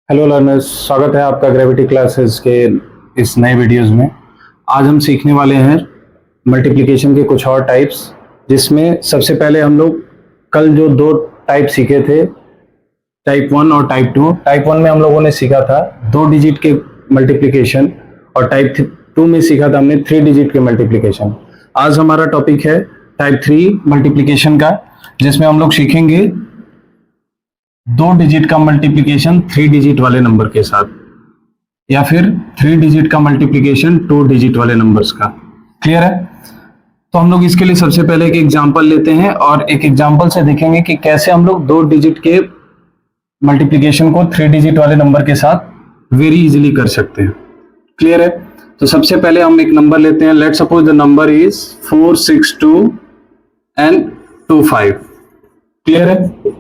Hello learners, स्वागत है आपका ग्रेविटी क्लासेस के इस नए वीडियोस में। आज हम सीखने वाले हैं मल्टीप्लिकेशन के कुछ और टाइप्स, जिसमें सबसे पहले हम लोग कल जो दो टाइप सीखे थे, टाइप 1 और टाइप 2। टाइप 1 में हम लोगों ने सीखा था 2 डिजिट के मल्टीप्लिकेशन और टाइप 2 में सीखा था हमने 3 डिजिट के मल्टीप्लिकेशन। आज हमारा टॉपिक है टाइप 3 मल्टीप्लिकेशन का, जिसमें हम लोग सीखेंगे 2 डिजिट का मल्टीप्लिकेशन 3 डिजिट वाले नंबर के साथ, या फिर 3 डिजिट का मल्टीप्लिकेशन 2 डिजिट वाले नंबर्स का। क्लियर है? तो हम लोग इसके लिए सबसे पहले एक एग्जांपल लेते हैं और एक एग्जांपल से देखेंगे कि कैसे हम लोग 2 डिजिट के मल्टीप्लिकेशन को 3 डिजिट वाले नंबर के साथ वेरी इजीली कर सकते हैं। क्लियर है? तो सबसे पहले हम एक नंबर लेते हैं। Let's suppose the number is 462 and 25। Clear है?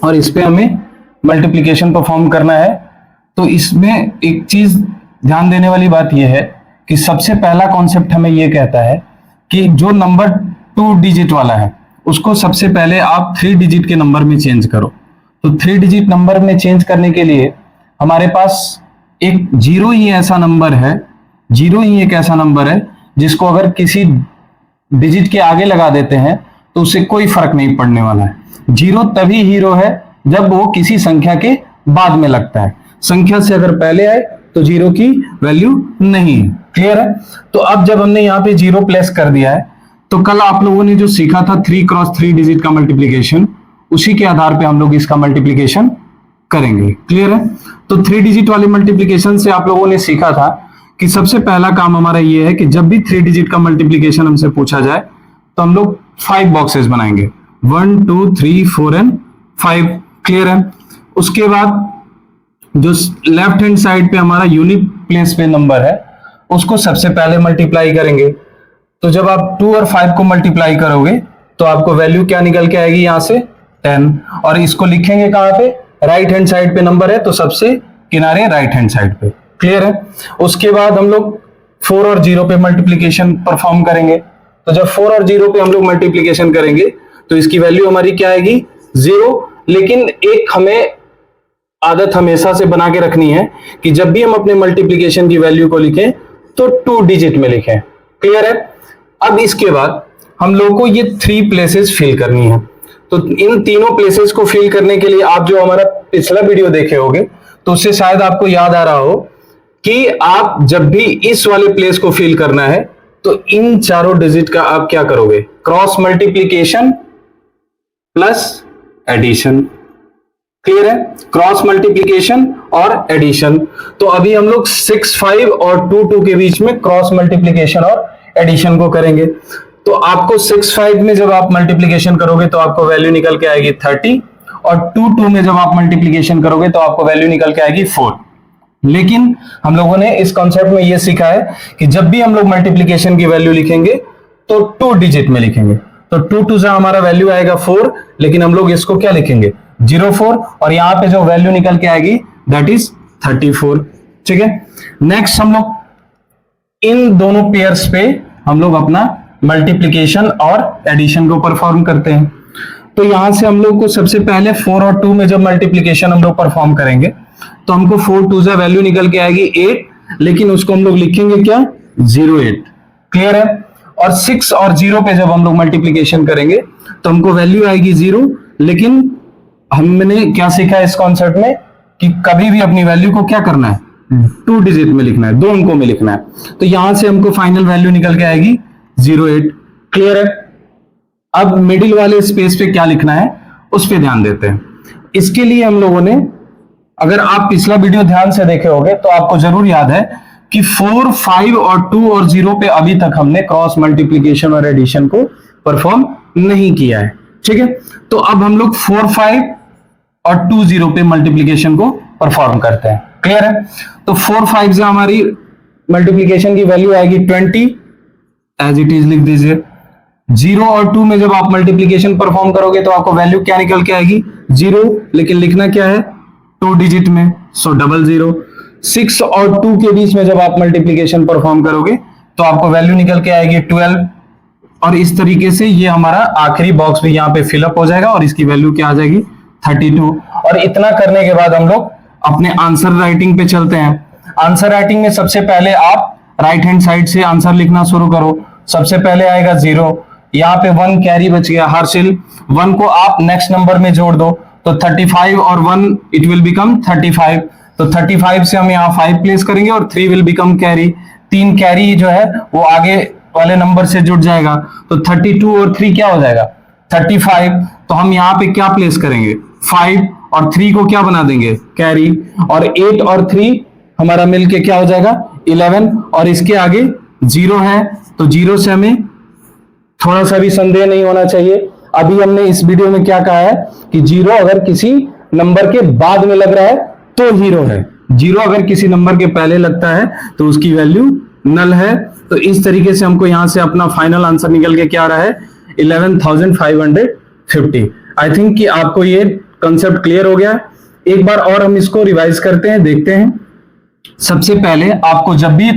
और इस पे हमें मल्टीप्लिकेशन परफॉर्म करना है। तो इसमें एक चीज ध्यान देने वाली बात यह है कि सबसे पहला कॉन्सेप्ट हमें यह कहता है कि जो नंबर 2 डिजिट वाला है उसको सबसे पहले आप 3 डिजिट के नंबर में चेंज करो। तो 3 डिजिट नंबर में चेंज करने के लिए हमारे पास एक जीरो ही ऐसा नंबर है, जीरो ही एक ऐसा नंबर है जिसको अगर किसी डिजिट के आगे लगा देते हैं तो उससे कोई फर्क नहीं पड़ने वाला है। जीरो तभी हीरो है जब वो किसी संख्या के बाद में लगता है। संख्या से अगर पहले आए तो जीरो की वैल्यू नहीं है। क्लियर है? तो अब जब हमने यहाँ पे जीरो प्लेस कर दिया है, तो कल आप लोगों ने जो सीखा था 3 क्रॉस 3 डिजिट का मल्टीप्लिकेशन, उसी के आधार पे हम लोग इसका मल्टीप्लिकेशन करेंगे। क्लियर है? तो 3 डिजिट वाले मल्टीप्लिकेशन से आप लोगों ने सीखा था कि सबसे पहला काम हमारा ये है कि जब भी 3 डिजिट का मल्टीप्लिकेशन हमसे पूछा जाए तो हम लोग 5 बॉक्सेस बनाएंगे, 1 2 3 4 एंड 5। क्लियर है? उसके बाद जो लेफ्ट हैंड साइड पे हमारा यूनिट प्लेस पे नंबर है उसको सबसे पहले मल्टीप्लाई करेंगे। तो जब आप 2 और 5 को मल्टीप्लाई करोगे तो आपको वैल्यू क्या निकल के आएगी? यहां से 10। और इसको लिखेंगे कहां पे? राइट हैंड साइड पे नंबर है तो सबसे किनारे राइट हैंड साइड पे। क्लियर है? उसके बाद हम लोग 4 और 0 पे मल्टीप्लीकेशन परफॉर्म करेंगे। तो जब 4 और 0 पे हम लोग मल्टीप्लीकेशन करेंगे तो इसकी वैल्यू हमारी क्या आएगी? 0। लेकिन एक हमें आदत हमेशा से बना के रखनी है कि जब भी हम अपने मल्टीप्लीकेशन की वैल्यू को लिखें तो 2 डिजिट में लिखें। क्लियर है? अब इसके बाद हम लोग को ये 3 प्लेसेस फिल करनी है। तो इन तीनों प्लेसेस को फिल करने के लिए आप जो हमारा पिछला वीडियो देखे होंगे तो उससे शायद आपको याद आ रहा हो कि आप जब भी इस वाले प्लेस को फिल करना है तो इन चारों डिजिट का आप क्या करोगे? Cross multiplication plus addition. Clear है? क्रॉस मल्टीप्लीकेशन और एडिशन। तो अभी हम लोग 6 5 और 2 2 के बीच में क्रॉस मल्टीप्लीकेशन और एडिशन को करेंगे। तो आपको 6 5 में जब आप मल्टीप्लीकेशन करोगे तो आपको वैल्यू निकल के आएगी 30, और 2 2 में जब आप मल्टीप्लीकेशन करोगे तो आपको वैल्यू निकल के आएगी 4। लेकिन हम लोगों ने इस कॉन्सेप्ट में यह सीखा है कि जब भी हम लोग मल्टीप्लीकेशन की वैल्यू लिखेंगे तो 2 डिजिट में लिखेंगे। तो 2 2 से हमारा वैल्यू आएगा 4, लेकिन हम लोग इसको क्या लिखेंगे? 04, और यहां पे जो वैल्यू निकल के आएगी दैट इज 34। ठीक है? नेक्स्ट हम लोग इन दोनों पेयर्स पे हम लोग अपना मल्टीप्लीकेशन और एडिशन को परफॉर्म करते हैं। तो यहां से हम लोग को सबसे पहले 4 और 2 में जब मल्टीप्लीकेशन हम लोग परफॉर्म करेंगे तो हमको 4 2 से वैल्यू निकल के आएगी 8, लेकिन उसको हम लोग लिखेंगे क्या? 08। क्लियर है? और 6 और 0 पे जब हम लोग मल्टीप्लीकेशन करेंगे तो हमको वैल्यू आएगी 0, लेकिन हमने क्या सीखा इस कॉन्सेप्ट में कि कभी भी अपनी वैल्यू को क्या करना है? 2 डिजिट में लिखना है, 2 अंकों में लिखना है। तो यहां से हमको फाइनल वैल्यू निकल के आएगी 08। क्लियर है? अब मिडिल वाले स्पेस पे क्या लिखना है उस पे ध्यान देते हैं। इसके लिए हम लोगों ने, अगर आप पिछला वीडियो ध्यान से देखे होंगे तो आपको जरूर याद है कि 4 5 और 2 और 0 पे अभी तक हमने क्रॉस मल्टीप्लीकेशन और एडिशन को परफॉर्म नहीं किया है। ठीक है? तो अब हम लोग 4 5 और 2 0 पे मल्टीप्लीकेशन को परफॉर्म करते हैं। क्लियर है? तो 4 5 से हमारी मल्टीप्लीकेशन की वैल्यू आएगी 20, एज इट इज लिख दीजिए। 0 और 2 में जब आप मल्टीप्लीकेशन परफॉर्म करोगे तो आपको वैल्यू क्या निकल के आएगी? 0, लेकिन लिखना क्या है? 2 डिजिट में, सो 00। 6 और 2 के बीच में जब आप मल्टीप्लीकेशन परफॉर्म करोगे तो आपको वैल्यू निकल के आएगी 12, और इस तरीके से ये हमारा आखिरी बॉक्स भी यहाँ पे फिलअप हो जाएगा और इसकी वैल्यू क्या आ जाएगी? 32। और इतना करने के बाद हम लोग अपने आंसर राइटिंग पे चलते हैं। आंसर राइटिंग में सबसे पहले आप राइट हैंड साइड से आंसर लिखना शुरू करो। सबसे पहले आएगा 0, यहाँ पे 1 कैरी बच गया, हार्सिल 1 को आप नेक्स्ट नंबर में जोड़ दो तो 35 और 1 इट विल बिकम 35। तो 35 से हम यहाँ 5 प्लेस करेंगे और 3 विल बिकम कैरी। 3 कैरी जो है वो आगे वाले नंबर से जुड़ जाएगा, तो 32 और 3 क्या हो जाएगा 35। तो हम यहाँ पे क्या प्लेस करेंगे 5 और 3 को क्या बना देंगे कैरी, और 8 और 3 हमारा मिलके क्या हो जाएगा 11, और इसके आगे 0 है तो 0 से हमें थोड़ा सा भी संदेह नहीं होना चाहिए। अभी हमने इस वीडियो में क्या कहा है कि 0 अगर किसी नंबर के बाद में लग रहा है तो हीरो है, 0 अगर किसी नंबर के पहले लगता है तो उसकी वैल्यू नल है। तो इस तरीके से हमको यहां से अपना फाइनल आंसर निकल के क्या आ रहा है 11,550। आई थिंक कि आपको ये कंसेप्ट क्लियर हो गया। एक बार और हम इसको रिवाइज करते हैं, देखते हैं। सबसे पहले आपको जब भी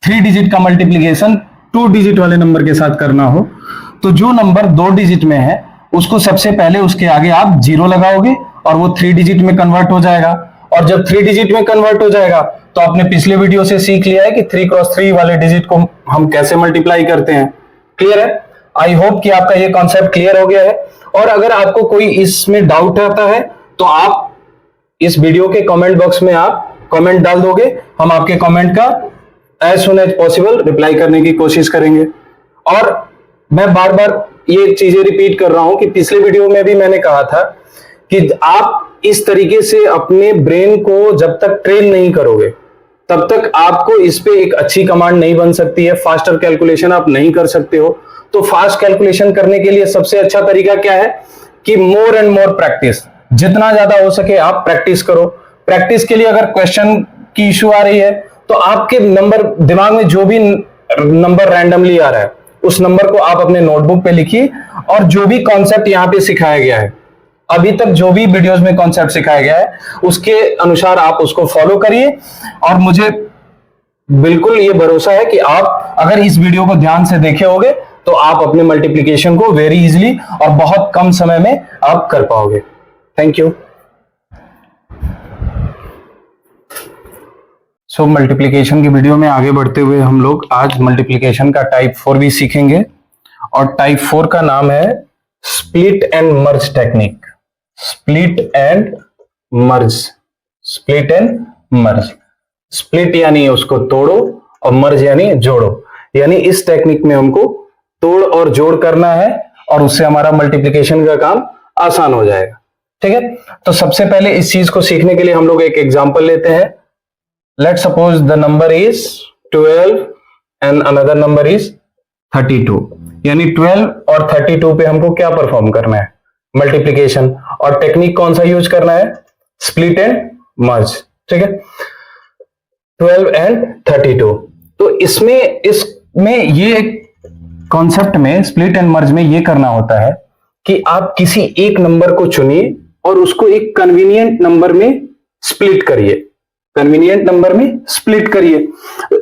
3 डिजिट का मल्टीप्लीकेशन 2 डिजिट वाले नंबर के साथ करना हो तो जो नंबर 2 डिजिट में है उसको सबसे पहले उसके आगे आप 0 लगाओगे और वो 3 डिजिट में कन्वर्ट हो जाएगा। और जब 3 डिजिट में कन्वर्ट हो जाएगा तो आपने पिछले वीडियो से सीख लिया है कि 3 क्रॉस 3 वाले डिजिट को हम कैसे मल्टीप्लाई करते हैं। क्लियर है? आई होप कि आपका ये कॉन्सेप्ट क्लियर हो गया है। और अगर आपको कोई इसमें डाउट आता है तो आप इस वीडियो के कमेंट बॉक्स में आप कमेंट डाल दोगे, हम आपके कमेंट का as soon as possible reply करने की कोशिश करेंगे। और मैं बार बार ये चीजें रिपीट कर रहा हूं कि पिछले वीडियो में भी मैंने कहा था कि आप इस तरीके से अपने ब्रेन को जब तक ट्रेन नहीं करोगे तब तक आपको इस पे एक अच्छी कमांड नहीं बन सकती है, फास्टर कैलकुलेशन आप नहीं कर सकते हो। तो फास्ट कैलकुलेशन करने के लिए सबसे अच्छा तरीका क्या है कि मोर एंड मोर प्रैक्टिस, जितना ज्यादा हो सके आप प्रैक्टिस करो। प्रैक्टिस के लिए अगर क्वेश्चन की इश्यू आ रही है तो आपके नंबर दिमाग में जो भी नंबर रैंडमली आ रहा है उस नंबर को आप अपने नोटबुक पे लिखिए और जो भी कॉन्सेप्ट यहाँ पे सिखाया गया है, अभी तक जो भी वीडियोस में कॉन्सेप्ट सिखाया गया है उसके अनुसार आप उसको फॉलो करिए। और मुझे बिल्कुल ये भरोसा है कि आप अगर इस वीडियो को ध्यान से देखे होगे तो आप अपने मल्टीप्लिकेशन को वेरी इजीली और बहुत कम समय में आप कर पाओगे। Thank you. सो मल्टीप्लिकेशन की वीडियो में आगे बढ़ते हुए हम लोग आज मल्टीप्लिकेशन का टाइप 4 भी सीखेंगे और टाइप 4 का नाम है split and merge technique. Split and merge, split and merge. Split यानी उसको तोड़ो और मर्ज यानी जोड़ो, यानी इस टेक्निक में हमको तोड़ और जोड़ करना है और उससे हमारा मल्टीप्लिकेशन का काम आसान हो जाएगा। ठीक है, तो सबसे पहले इस चीज को सीखने के लिए हम लोग एक एग्जांपल लेते हैं। Let's suppose the number is 12 and another number is 32, यानी 12 और 32 पे हमको क्या परफॉर्म करना है मल्टीप्लिकेशन, और टेक्निक कौन सा यूज करना है स्प्लिट एंड मर्ज। ठीक है, 12 एंड 32। तो इसमें ये कॉन्सेप्ट में स्प्लिट एंड मर्ज में ये करना होता है कि आप किसी एक नंबर को चुनिए और उसको एक कन्वीनियंट नंबर में स्प्लिट करिए। कन्वीनियंट नंबर में स्प्लिट करिए।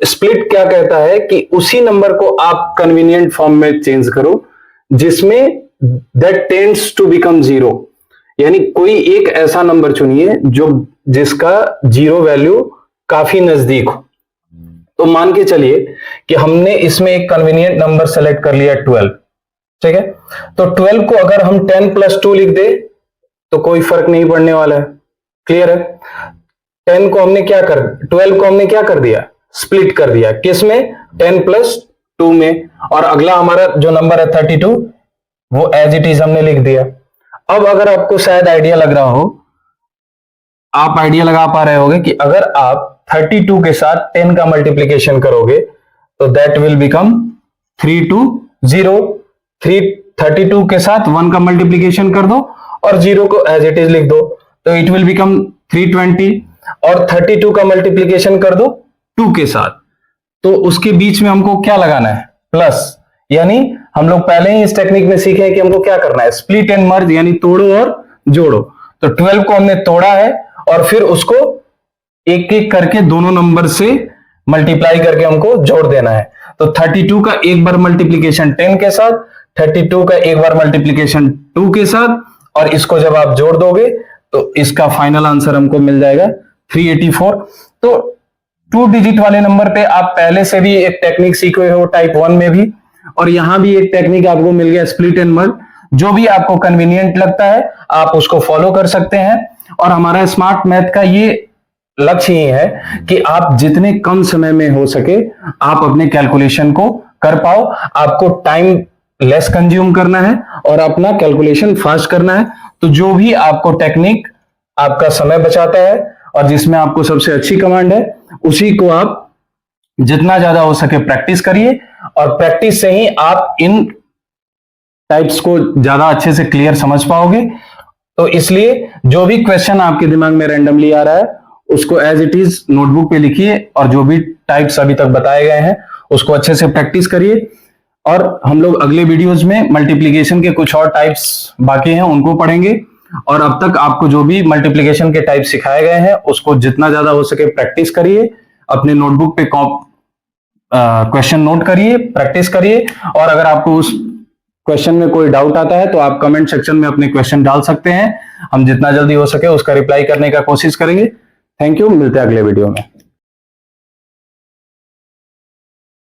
स्प्लिट क्या कहता है कि उसी नंबर को आप कन्वीनियंट फॉर्म में चेंज करो जिसमें दैट टेंड्स टू बिकम 0, यानी कोई एक ऐसा नंबर चुनिए जिसका 0 वैल्यू काफी नजदीक हो। तो मान के चलिए कि हमने इसमें एक कन्वीनियंट नंबर सेलेक्ट कर लिया 12। ठीक है, तो 12 को अगर हम 10 + 2 लिख दे तो कोई फर्क नहीं पड़ने वाला है। क्लियर है? 12 को हमने क्या कर दिया स्प्लिट कर दिया, किस में 10 + 2 में, और अगला हमारा जो नंबर है 32 वो एज इट इज हमने लिख दिया। अब अगर आपको शायद आइडिया लग रहा हो, आप आइडिया लगा पा रहे होगे कि अगर आप 32 के साथ 10 का मल्टीप्लीकेशन करोगे तो दैट विल बिकम 3 to 0। 32 के साथ 1 का मल्टीप्लीकेशन कर दो और 0 को एज इट इज लिख दो तो इट विल बिकम 320, और 32 का मल्टीप्लीकेशन कर दो 2 के साथ तो उसके बीच में हमको क्या लगाना है प्लस। यानी हम लोग पहले ही इस टेक्निक में सीखे हैं कि हमको क्या करना है स्प्लिट एंड मर्ज, यानी तोड़ो और जोड़ो। तो 12 को हमने तोड़ा है और फिर उसको एक एक करके दोनों नंबर से मल्टीप्लाई करके हमको जोड़ देना है। तो 32 का एक बार मल्टीप्लीकेशन 10 के साथ, 32 का एक बार मल्टीप्लीकेशन 2 के साथ, और इसको जब आप जोड़ दोगे तो इसका फाइनल आंसर हमको मिल जाएगा 384। तो 2 डिजिट वाले नंबर पे आप पहले से भी एक टेक्निक सीखे हो टाइप 1 में भी, और यहां भी एक टेक्निक आपको मिल गया स्प्लिट एंड मर्ज। जो भी आपको कन्वीनियंट लगता है आप उसको फॉलो कर सकते हैं। और हमारा स्मार्ट मैथ का ये लक्ष्य ही है कि आप जितने कम समय में हो सके आप अपने कैलकुलेशन को कर पाओ। आपको टाइम लेस कंज्यूम करना है और अपना कैलकुलेशन फास्ट करना है। तो जो भी आपको टेक्निक आपका समय बचाता है और जिसमें आपको सबसे अच्छी कमांड है, उसी को आप जितना ज्यादा हो सके प्रैक्टिस करिए, और प्रैक्टिस से ही आप इन टाइप्स को ज्यादा अच्छे से क्लियर समझ पाओगे। तो इसलिए जो भी क्वेश्चन आपके दिमाग में रैंडमली आ रहा है उसको एज इट इज नोटबुक पे लिखिए, और जो भी टाइप्स अभी तक बताए गए हैं उसको अच्छे से प्रैक्टिस करिए। और हम लोग अगले वीडियोस में मल्टीप्लिकेशन के कुछ और टाइप्स बाकी हैं उनको पढ़ेंगे। और अब तक आपको जो भी मल्टीप्लिकेशन के टाइप सिखाए गए हैं उसको जितना ज्यादा हो सके प्रैक्टिस करिए, अपने नोटबुक पे क्वेश्चन नोट करिए, प्रैक्टिस करिए। और अगर आपको उस क्वेश्चन में कोई डाउट आता है तो आप कमेंट सेक्शन में अपने क्वेश्चन डाल सकते हैं। हम जितना जल्दी हो सके उसका रिप्लाई करने का कोशिश करेंगे। थैंक यू, मिलते हैं अगले वीडियो में।